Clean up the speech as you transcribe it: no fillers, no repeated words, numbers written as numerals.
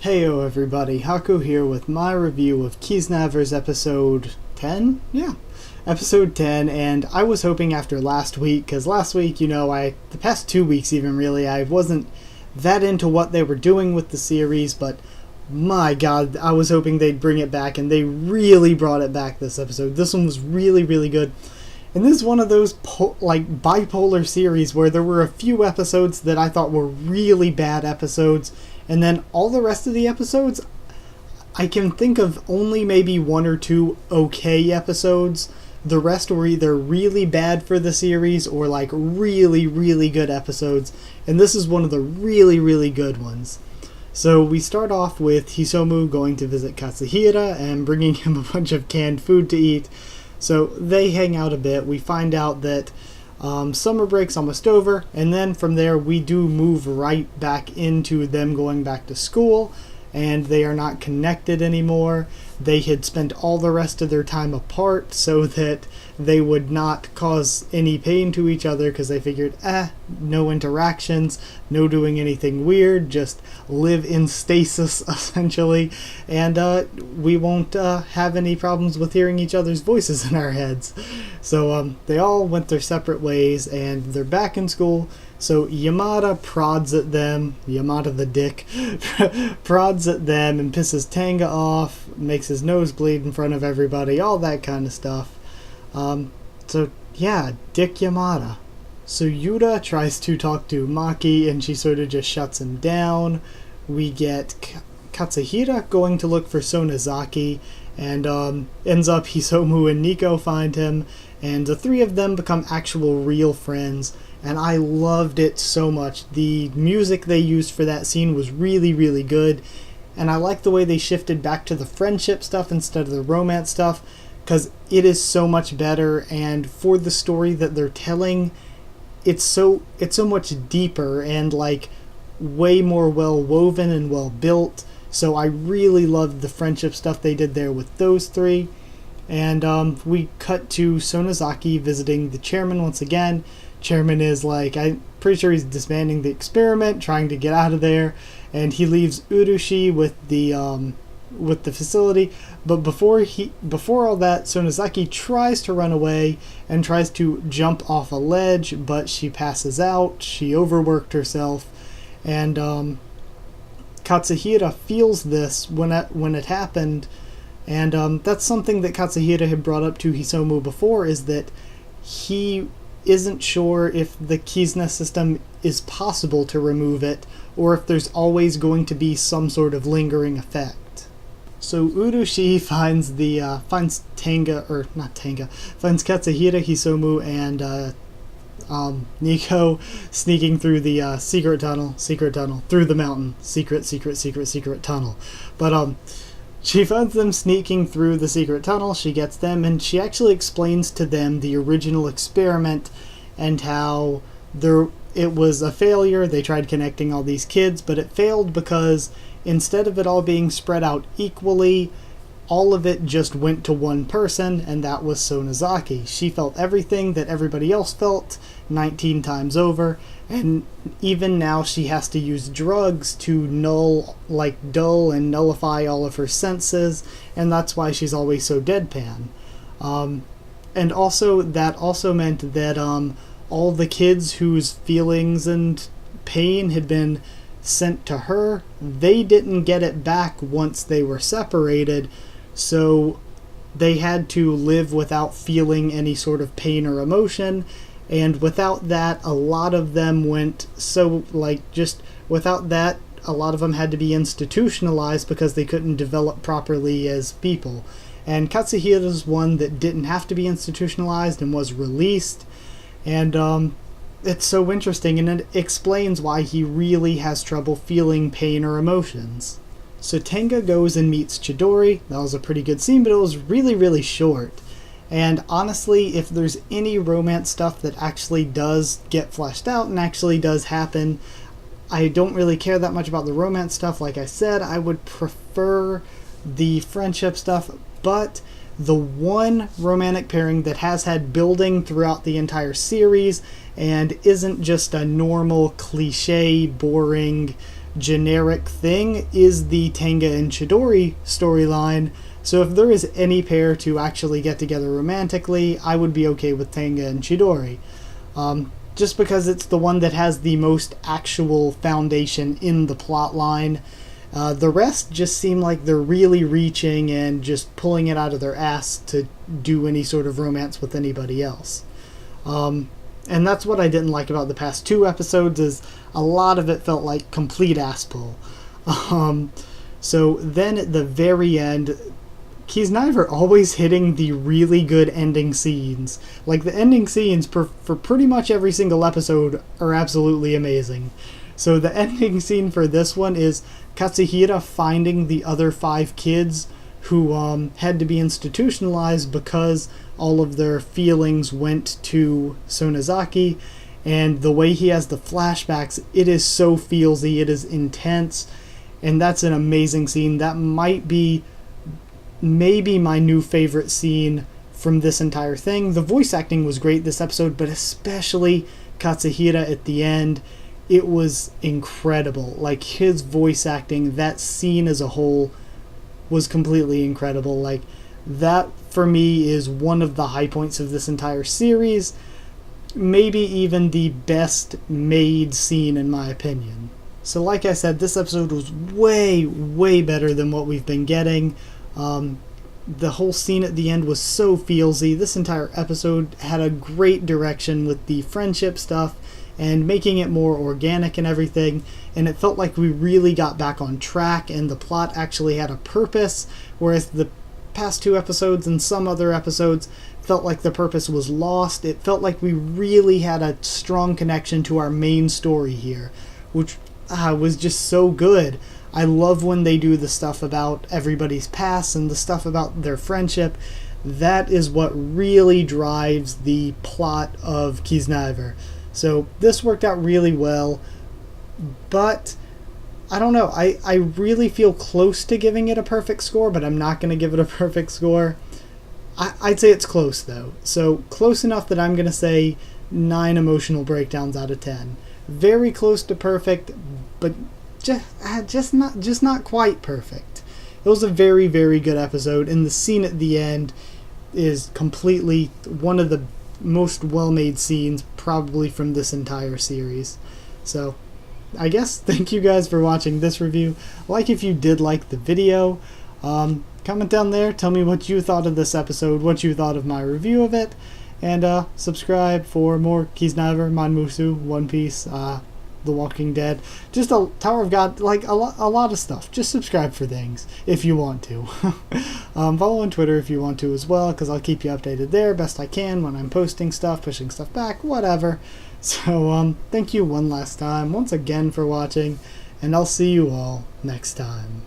Heyo everybody, Haku here with my review of Kiznaiver's episode 10? Yeah, episode 10, and I was hoping after last week, because last week, the past 2 weeks even really, I wasn't that into what they were doing with the series, but my god, I was hoping they'd bring it back, and they really brought it back this episode. This one was really, really good. And this is one of those bipolar series where there were a few episodes that I thought were really bad episodes, and then all the rest of the episodes, I can think of only maybe one or two okay episodes. The rest were either really bad for the series or really, really good episodes, and this is one of the really, really good ones. So we start off with Hisomu going to visit Katsuhira and bringing him a bunch of canned food to eat. So they hang out a bit. We find out that summer break's almost over, and then from there we do move right back into them going back to school, and they are not connected anymore. They had spent all the rest of their time apart so that they would not cause any pain to each other, because they figured, no interactions, no doing anything weird, just live in stasis essentially, and we won't have any problems with hearing each other's voices in our heads. So they all went their separate ways, and they're back in school. So Yamada prods at them, Yamada the dick, prods at them and pisses Tanga off, makes his nose bleed in front of everybody, all that kind of stuff. So yeah, Dick Yamada. So Yuta tries to talk to Maki, and she sort of just shuts him down. We get Katsuhira going to look for Sonozaki, and ends up Hisomu and Nico find him, and the three of them become actual real friends. And I loved it so much. The music they used for that scene was really, really good. And I like the way they shifted back to the friendship stuff instead of the romance stuff, because it is so much better. And for the story that they're telling, it's so much deeper and way more well woven and well built. So I really loved the friendship stuff they did there with those three. And we cut to Sonozaki visiting the chairman once again. Chairman is I'm pretty sure he's disbanding the experiment, trying to get out of there, and he leaves Urushi with the facility. But before all that, Sonozaki tries to run away and tries to jump off a ledge, but she passes out. She overworked herself, and Katsuhira feels this when it happened, and that's something that Katsuhira had brought up to Hisomu before, is that he isn't sure if the Kizna system is possible to remove it, or if there's always going to be some sort of lingering effect. So Urushi finds Katsuhira, Hisomu, and Nico sneaking through the secret tunnel, through the mountain, secret tunnel. But she finds them sneaking through the secret tunnel, she gets them, and she actually explains to them the original experiment and how it was a failure. They tried connecting all these kids, but it failed because instead of it all being spread out equally, all of it just went to one person, and that was Sonozaki. She felt everything that everybody else felt 19 times over, and even now she has to use drugs to dull and nullify all of her senses, and that's why she's always so deadpan. And also, that also meant that all the kids whose feelings and pain had been sent to her, they didn't get it back once they were separated, so they had to live without feeling any sort of pain or emotion. And without that, a lot of them without that, a lot of them had to be institutionalized because they couldn't develop properly as people. And Katsuhira's one that didn't have to be institutionalized and was released. And it's so interesting, and it explains why he really has trouble feeling pain or emotions. So Tanga goes and meets Chidori. That was a pretty good scene, but it was really, really short. And honestly, if there's any romance stuff that actually does get fleshed out and actually does happen, I don't really care that much about the romance stuff. Like I said, I would prefer the friendship stuff, but the one romantic pairing that has had building throughout the entire series and isn't just a normal, cliche, boring generic thing is the Tenga and Chidori storyline. So if there is any pair to actually get together romantically, I would be okay with Tenga and Chidori. Just because it's the one that has the most actual foundation in the plot line. The rest just seem like they're really reaching and just pulling it out of their ass to do any sort of romance with anybody else. And that's what I didn't like about the past 2 episodes, is a lot of it felt like complete ass pull. So then at the very end, Kiznaiver always hitting the really good ending scenes. Like, the ending scenes for pretty much every single episode are absolutely amazing. So the ending scene for this one is Katsuhira finding the other 5 kids who had to be institutionalized because all of their feelings went to Sonozaki, and the way he has the flashbacks, it is so feelsy, it is intense, and that's an amazing scene. That might be maybe my new favorite scene from this entire thing. The voice acting was great this episode, but especially Katsuhira at the end. It was incredible. Like, his voice acting, that scene as a whole was completely incredible. Like, that for me is one of the high points of this entire series. Maybe even the best made scene in my opinion. So like I said, this episode was way, way better than what we've been getting. The whole scene at the end was so feelsy. This entire episode had a great direction with the friendship stuff and making it more organic and everything, and it felt like we really got back on track and the plot actually had a purpose, whereas the past 2 episodes and some other episodes felt like the purpose was lost. It felt like we really had a strong connection to our main story here, which was just so good. I love when they do the stuff about everybody's past and the stuff about their friendship. That is what really drives the plot of Kiznaiver. So this worked out really well, but I don't know. I really feel close to giving it a perfect score, but I'm not going to give it a perfect score. I'd say it's close, though. So close enough that I'm going to say 9 emotional breakdowns out of 10. Very close to perfect, but just not quite perfect. It was a very, very good episode, and the scene at the end is completely one of the most well-made scenes probably from this entire series. So I guess thank you guys for watching this review. Like if you did like the video. Comment down there, tell me what you thought of this episode, what you thought of my review of it, and subscribe for more Kiznaiver, Manmusu, One Piece, The Walking Dead, just a Tower of God, like a lot of stuff. Just subscribe for things if you want to. Follow on Twitter if you want to as well, because I'll keep you updated there best I can when I'm posting stuff, pushing stuff back, whatever. So thank you one last time, once again, for watching, and I'll see you all next time.